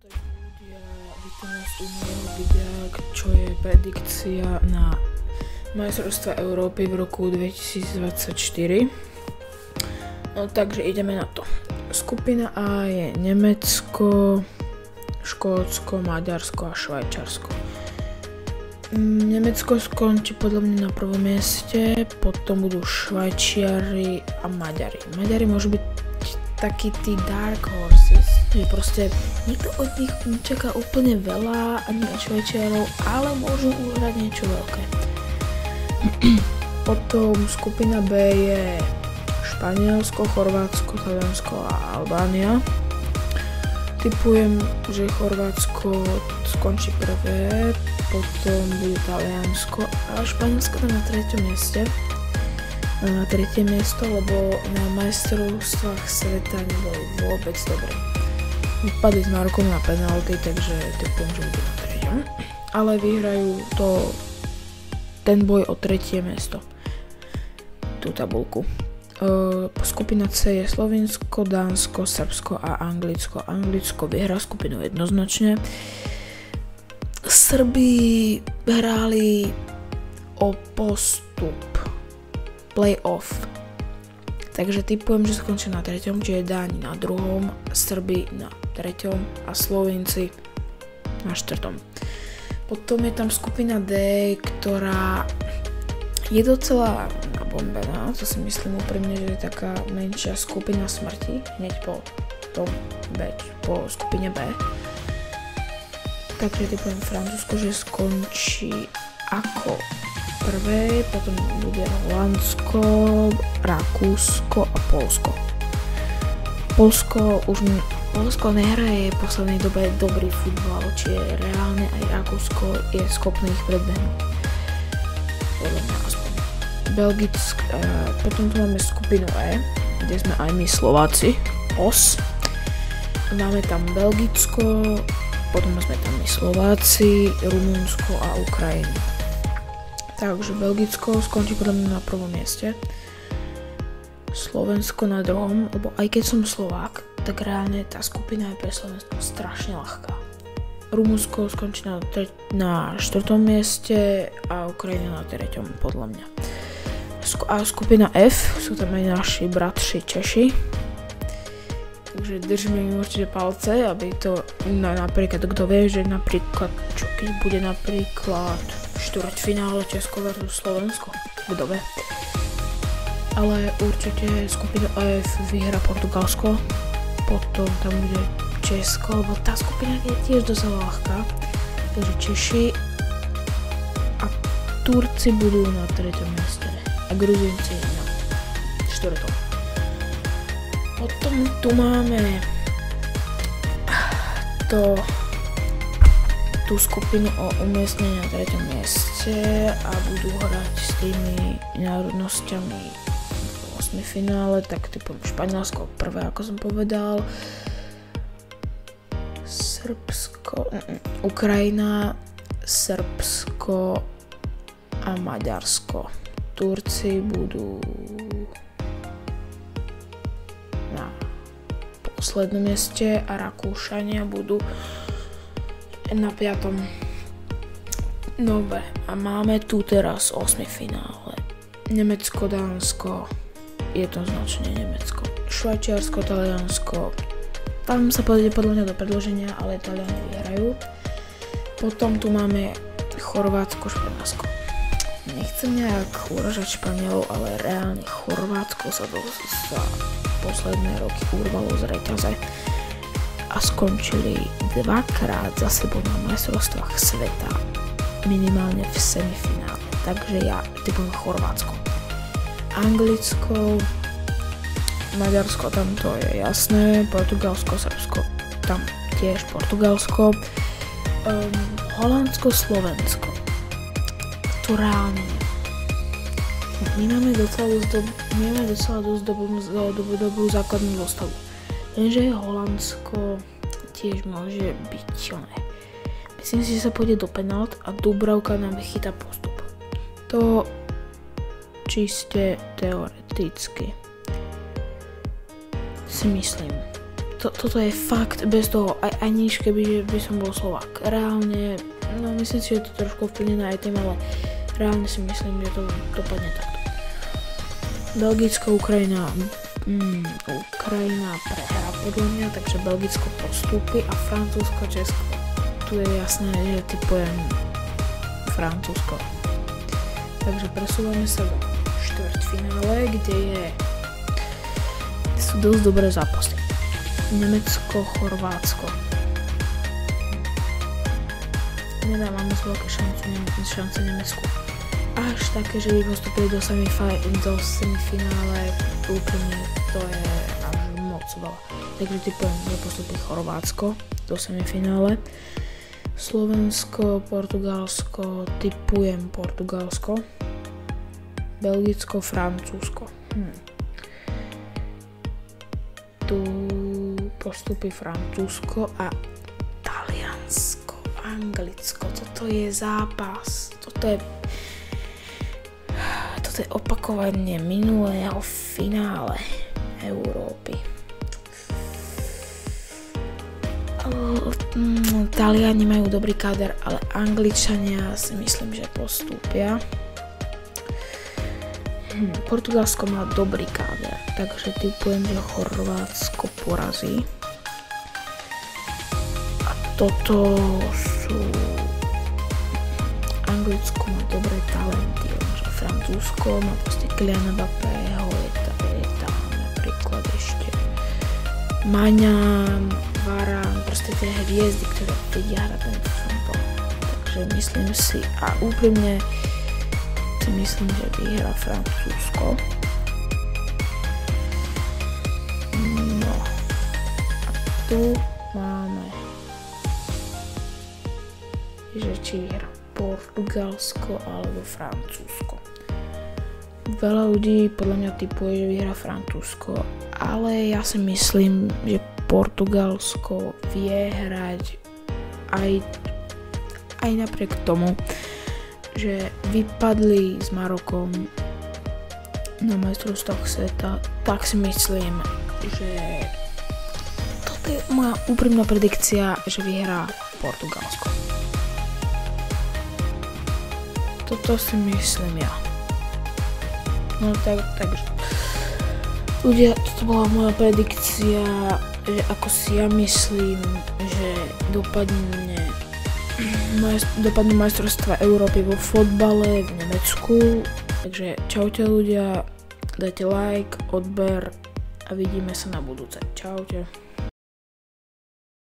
Takže ľudia, vítam vás u môjho videa, čo je predikcia na majstrovstvá Európy v roku 2024. No takže ideme na to. Skupina A je Nemecko, Škótsko, Maďarsko a Švajčiarsko. Nemecko skončí podľa mňa na prvom mieste, potom budú Švajčiari a Maďari. Maďari môžu byť takí tí dark horses, že proste nikto od nich nečaká úplne veľa, ani od Švajčiarov, ale môžu uhrať niečo veľké. Potom skupina B je Španielsko, Chorvátsko, Taliansko a Albánia. Tipujem, že Chorvátsko skončí prvé, potom bude Taliansko a Španielsko na 3. mieste. Na 3. miesto, lebo na majstrovstvách sveta neboli vôbec dobré. Vypadli s Marokom na penalty, takže tipujem, že budú na 3. Ale vyhrajú ten boj o 3. miesto. Tú tabuľku. Skupina C je Slovinsko, Dánsko, Srbsko a Anglicko. Anglicko vyhrá skupinu jednoznačne. Srbi hrali o postup playoff. Takže tipujem, že skončia na 3., čiže Dáni na 2., Srbi na 3. a Slovinci na 4. Potom je tam skupina D, ktorá je docela nabombená, to si myslím úprimne, že je taká menšia skupina smrti, hneď po skupine B. Takže typujem Francúzsko, že skončí ako prvé, potom bude Holandsko, Rakúsko a Poľsko. Poľsko nehraje v poslednej dobe dobrý futbal, čiže reálne aj Rakúsko je schopné ich predbehnúť. Podľa mňa aspoň. Potom tu máme skupinu E, kde sme aj my Slováci, OS. Máme tam Belgicko, potom sme tam my Slováci, Rumunsko a Ukrajinu. Takže Belgicko skončí podľa mňa na 1. mieste. Slovensko na 2., lebo aj keď som Slovák, tak reálne tá skupina je pre Slovensko strašne ľahká. Rumunsko skončí na 4. mieste a Ukrajina na 3. podľa mňa. A skupina F, sú tam aj naši bratři Češi. Takže držíme im určite palce, aby to napríklad, kto vie, že napríklad, čo keď bude napríklad štvrťfinále Česko versus Slovensko, kto vie. Ale určite skupinu F vyhrá Portugalsko, potom tam bude Česko, lebo tá skupina je tiež dosť ľahká, takže Češi a Turci budú na 3. mieste a Gruzinci na 4. Potom tu máme tú skupinu o umiestnení na 3. mieste a budú hrať s tými národnosťami v 8. finále, tak typujem Španielsko prvé, ako som povedal, Ukrajina, Srbsko a Maďarsko. Turci budú na poslednom mieste a Rakúšania budú na 5. Dobre, a máme tu teraz 8. finále. Nemecko, Dánsko, jednoznačne Nemecko. Švajčiarsko, Taliansko, tam sa pôjde podľa mňa do predĺženia, ale Taliani vyhrajú. Potom tu máme Chorvátsko, Španielsko. Nechcem nejak uražať Španielov, ale reálne Chorvátsko sa posledné roky urvalo z reťaze a skončili 2-krát za sebou na majstrovstvách sveta, minimálne v semifinále. Takže ja typujem Chorvátsko. Anglicko, Maďarsko, tam to je jasné, Portugalsko, Srbsko, tam tiež Portugalsko, Holandsko, Slovensko. To reálne. My máme docela dosť dobrú základnú zostavu. Lenže Holandsko tiež môže byť silné. Myslím si, že sa pôjde do penalt a Dubravka nám vychytá postup. To čiste teoreticky si myslím. toto je fakt bez toho, aj nič, keby by som bol Slovák. Reálne, no myslím si, že to trošku vplyvnené aj tým, ale reálne si myslím, že to dopadne takto. Belgicko, Ukrajina prehrá podľa mňa, takže Belgicko postúpi a Francúzsko, Česko. Tu je jasné, že typujem Francúzsko. Takže presúvame sa do štvrťfinále, kde sú dosť dobré zápasy. Nemecko, Chorvátsko. Nedávame z veľké šance Nemecku. Až také, že by postupili do semifinále, úplne to je až moc veľa. Takže typujem, že postupí Chorvátsko do semifinále. Slovensko, Portugalsko, typujem Portugalsko. Belgicko, Francúzsko. Tu postupí Francúzsko a Taliansko, Anglicko. Toto je zápas. Toto je opakovanie minulého finále Európy. Taliani majú dobrý káder, ale Angličania si myslím, že postúpia. Portugalsko má dobrý káder, takže typujem, že Chorvátsko porazí. A toto sú... Anglicko má dobré talenty, že Francúzsko má proste Kyliana Mbappého, je tam napríklad ešte Maňa, Varane, proste tie hviezdy, ktoré vedia hrať ten futbal. Takže myslím si, a úprimne si myslím, že vyhrá Francúzsko. No. A tu máme, že či vyhrá Portugalsko alebo Francúzsko. Veľa ľudí podľa mňa tipuje, že vyhrá Francúzsko, ale ja si myslím, že Portugalsko vie hrať aj napriek tomu, že vypadli s Marokom na majstrovstvách sveta, tak si myslím, že toto je moja úprimná predikcia, že vyhrá Portugalsko. Toto si myslím ja. No takže ľudia, toto bola moja predikcia, že ako si ja myslím, že dopadnú majstrovstvá Európy vo fotbale v Nemecku. Takže čaute ľudia, dajte like, odber a vidíme sa na budúce. Čaute.